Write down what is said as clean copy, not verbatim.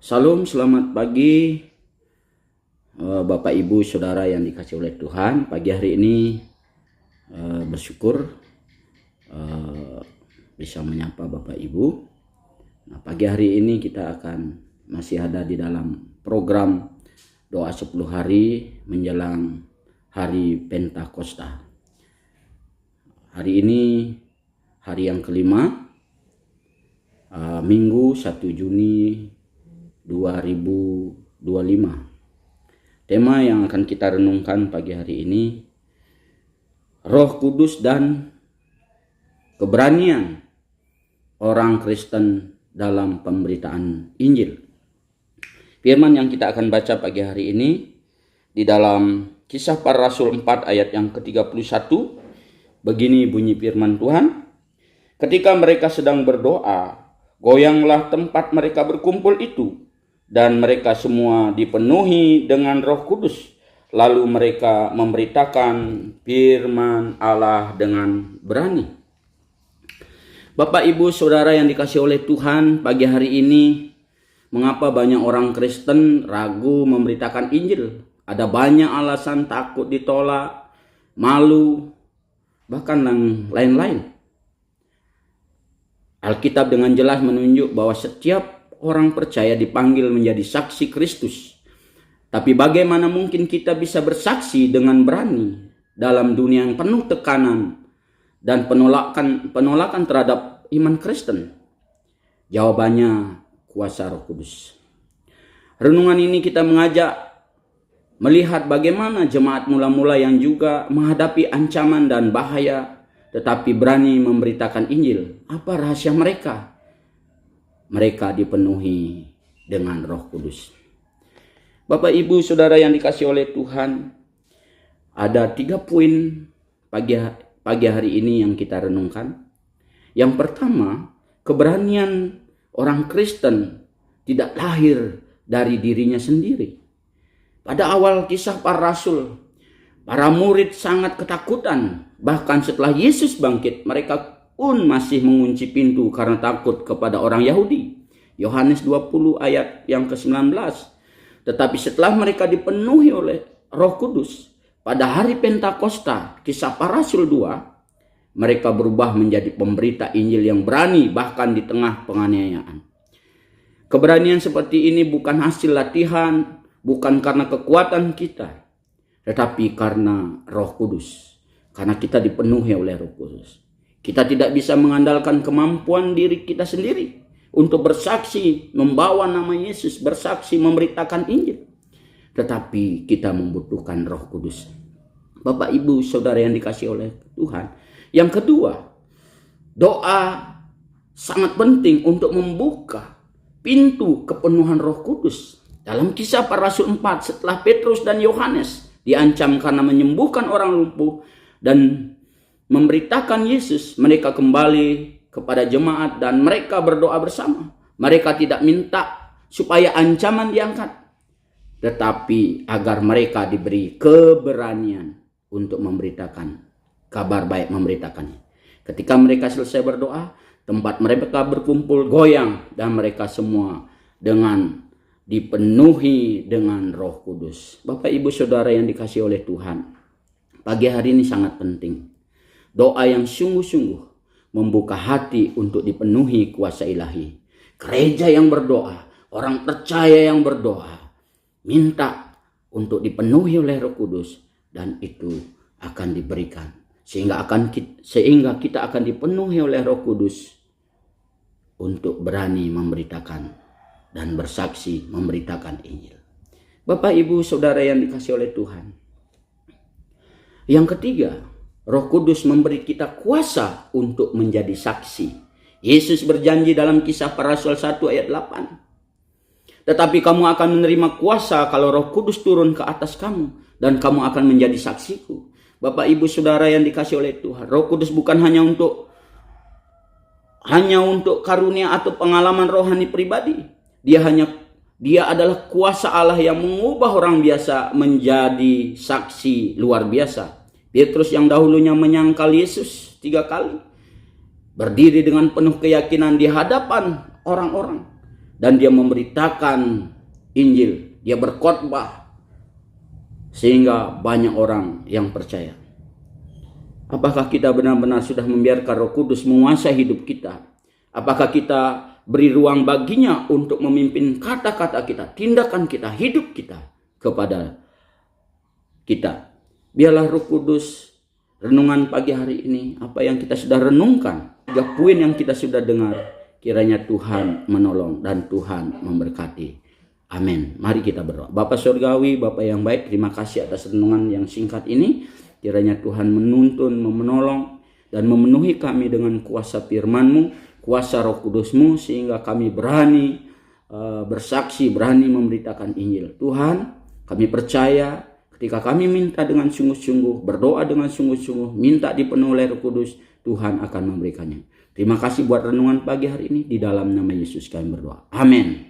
Salam, selamat pagi Bapak Ibu Saudara yang dikasih oleh Tuhan. Pagi hari ini bersyukur bisa menyapa Bapak Ibu. Nah, pagi hari ini kita akan masih ada di dalam program doa 10 hari menjelang hari Pentakosta. Hari ini hari yang kelima, Minggu 1 Juni 2025. Tema yang akan kita renungkan pagi hari ini, Roh Kudus dan keberanian orang Kristen dalam pemberitaan Injil. Firman yang kita akan baca pagi hari ini di dalam Kisah Para Rasul 4 ayat yang ke-31. Begini bunyi firman Tuhan. Ketika mereka sedang berdoa, goyanglah tempat mereka berkumpul itu, dan mereka semua dipenuhi dengan Roh Kudus. Lalu mereka memberitakan firman Allah dengan berani. Bapak Ibu Saudara yang dikasih oleh Tuhan, pagi hari ini mengapa banyak orang Kristen ragu memberitakan Injil? Ada banyak alasan, takut ditolak, malu, bahkan yang lain-lain. Alkitab dengan jelas menunjuk bahwa setiap orang percaya dipanggil menjadi saksi Kristus. Tapi bagaimana mungkin kita bisa bersaksi dengan berani dalam dunia yang penuh tekanan dan penolakan terhadap iman Kristen? Jawabannya kuasa Roh Kudus. Renungan ini kita mengajak melihat bagaimana jemaat mula-mula yang juga menghadapi ancaman dan bahaya tetapi berani memberitakan Injil. Apa rahasia mereka? Mereka dipenuhi dengan Roh Kudus. Bapak Ibu Saudara yang dikasih oleh Tuhan, ada 3 poin pagi hari ini yang kita renungkan. Yang pertama, keberanian orang Kristen tidak lahir dari dirinya sendiri. Pada awal Kisah Para Rasul, para murid sangat ketakutan. Bahkan setelah Yesus bangkit, mereka pun masih mengunci pintu karena takut kepada orang Yahudi. Yohanes 20 ayat yang ke-19. Tetapi setelah mereka dipenuhi oleh Roh Kudus, pada hari Pentakosta, Kisah Para Rasul 2, mereka berubah menjadi pemberita Injil yang berani bahkan di tengah penganiayaan. Keberanian seperti ini bukan hasil latihan, bukan karena kekuatan kita, tetapi karena Roh Kudus. Karena kita dipenuhi oleh Roh Kudus. Kita tidak bisa mengandalkan kemampuan diri kita sendiri untuk bersaksi, membawa nama Yesus, bersaksi, memberitakan Injil. Tetapi kita membutuhkan Roh Kudus. Bapak Ibu Saudara yang dikasih oleh Tuhan. Yang kedua, doa sangat penting untuk membuka pintu kepenuhan Roh Kudus. Dalam Kisah Para Rasul 4, setelah Petrus dan Yohanes diancam karena menyembuhkan orang lumpuh dan memberitakan Yesus, mereka kembali kepada jemaat dan mereka berdoa bersama. Mereka tidak minta supaya ancaman diangkat, tetapi agar mereka diberi keberanian untuk memberitakan kabar baik, memberitakannya. Ketika mereka selesai berdoa, tempat mereka berkumpul goyang dan mereka semua dipenuhi dengan Roh Kudus. Bapak Ibu Saudara yang dikasihi oleh Tuhan, pagi hari ini sangat penting. Doa yang sungguh-sungguh membuka hati untuk dipenuhi kuasa ilahi. Gereja yang berdoa, orang percaya yang berdoa, minta untuk dipenuhi oleh Roh Kudus, dan itu akan diberikan. Sehingga kita akan dipenuhi oleh Roh Kudus untuk berani memberitakan dan bersaksi memberitakan Injil. Bapak Ibu Saudara yang dikasihi oleh Tuhan. Yang ketiga, Roh Kudus memberi kita kuasa untuk menjadi saksi. Yesus berjanji dalam Kisah Para Rasul 1 ayat 8. Tetapi kamu akan menerima kuasa kalau Roh Kudus turun ke atas kamu, dan kamu akan menjadi saksiku. Bapak Ibu Saudara yang dikasih oleh Tuhan, Roh Kudus bukan hanya untuk karunia atau pengalaman rohani pribadi. Dia adalah kuasa Allah yang mengubah orang biasa menjadi saksi luar biasa. Petrus yang dahulunya menyangkal Yesus 3 kali, berdiri dengan penuh keyakinan di hadapan orang-orang. dan dia memberitakan Injil, dia berkhotbah sehingga banyak orang yang percaya. Apakah kita benar-benar sudah membiarkan Roh Kudus menguasai hidup kita? Apakah kita beri ruang baginya untuk memimpin kata-kata kita, tindakan kita, hidup kita kepada kita? Biarlah Roh Kudus renungan pagi hari ini, apa yang kita sudah renungkan, 3 poin yang kita sudah dengar, kiranya Tuhan menolong dan Tuhan memberkati. Amin. Mari kita berdoa. Bapa Surgawi, Bapa yang baik, terima kasih atas renungan yang singkat ini. Kiranya Tuhan menuntun, menolong, dan memenuhi kami dengan kuasa firman-Mu, kuasa Roh Kudus-Mu, sehingga kami berani bersaksi, berani memberitakan Injil. Tuhan, kami percaya ketika kami minta dengan sungguh-sungguh, berdoa dengan sungguh-sungguh, minta dipenuhi oleh Roh Kudus, Tuhan akan memberikannya. Terima kasih buat renungan pagi hari ini. Di dalam nama Yesus kami berdoa. Amin.